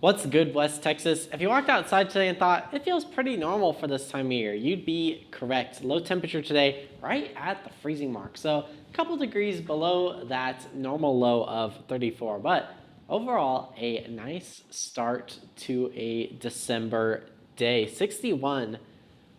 What's good, West Texas? If you walked outside today and thought it feels pretty normal for this time of year, you'd be correct. Low temperature today, right at the freezing mark. So a couple degrees below that normal low of 34. But overall, a nice start to a December day. 61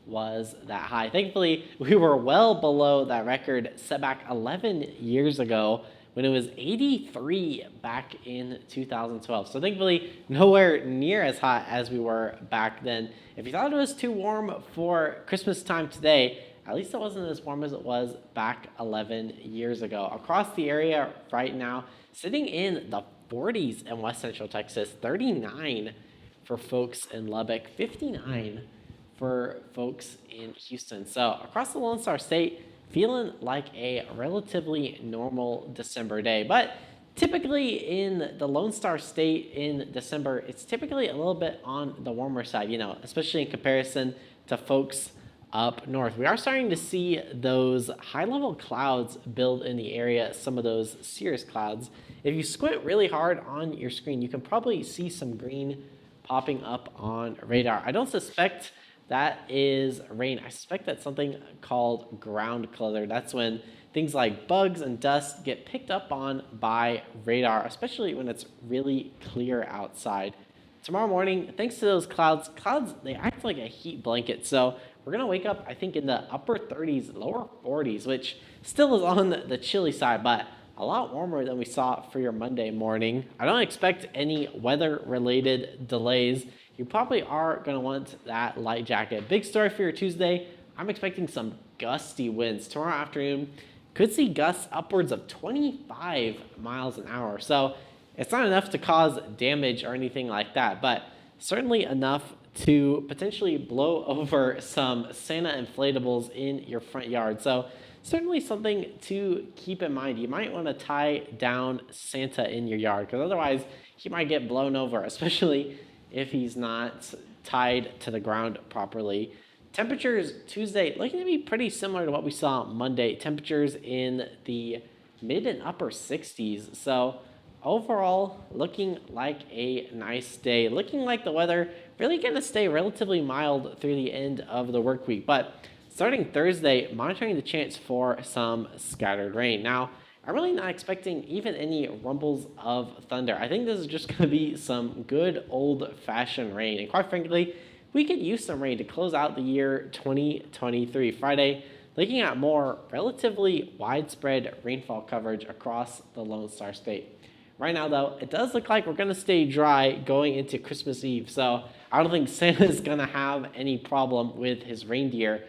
was that high. Thankfully, we were well below that record set back 11 years ago when it was 83 back in 2012. So thankfully, nowhere near as hot as we were back then. If you thought it was too warm for Christmas time today, at least it wasn't as warm as it was back 11 years ago. Across the area right now, sitting in the 40s in West Central Texas, 39 for folks in Lubbock, 59 for folks in Houston. So across the Lone Star State, feeling like a relatively normal December day. But typically in the Lone Star State in December, it's typically a little bit on the warmer side, especially in comparison to folks up north. We are starting to see those high-level clouds build in the area, some of those cirrus clouds. If you squint really hard on your screen, you can probably see some green popping up on radar. I don't suspect that is rain. I suspect that's something called ground clutter. That's when things like bugs and dust get picked up on by radar, especially when it's really clear outside. Tomorrow morning, thanks to those clouds, they act like a heat blanket. So we're going to wake up, I think, in the upper 30s, lower 40s, which still is on the chilly side, but a lot warmer than we saw for your Monday morning. I don't expect any weather-related delays. You probably are going to want that light jacket. Big story for your Tuesday. I'm expecting some gusty winds. Tomorrow afternoon, could see gusts upwards of 25 miles an hour. So it's not enough to cause damage or anything like that, but certainly enough to potentially blow over some Santa inflatables in your front yard. So certainly something to keep in mind. You might want to tie down Santa in your yard because otherwise he might get blown over, especially if he's not tied to the ground properly. Temperatures Tuesday looking to be pretty similar to what we saw Monday. Temperatures in the mid and upper 60s. So overall, looking like a nice day. Looking like the weather really going to stay relatively mild through the end of the work week. But starting Thursday, monitoring the chance for some scattered rain. Now, I'm really not expecting even any rumbles of thunder. I think this is just going to be some good old-fashioned rain. And quite frankly, we could use some rain to close out the year 2023. Friday, looking at more relatively widespread rainfall coverage across the Lone Star State. Right now, though, it does look like we're going to stay dry going into Christmas Eve. So I don't think Santa's going to have any problem with his reindeer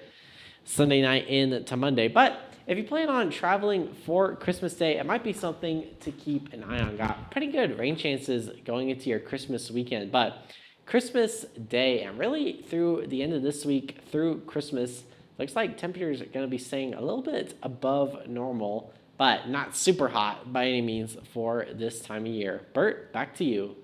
Sunday night into Monday. But if you plan on traveling for Christmas Day, it might be something to keep an eye on. Got pretty good rain chances going into your Christmas weekend, but Christmas Day and really through the end of this week through Christmas, looks like temperatures are going to be staying a little bit above normal, but not super hot by any means for this time of year. Bert, back to you.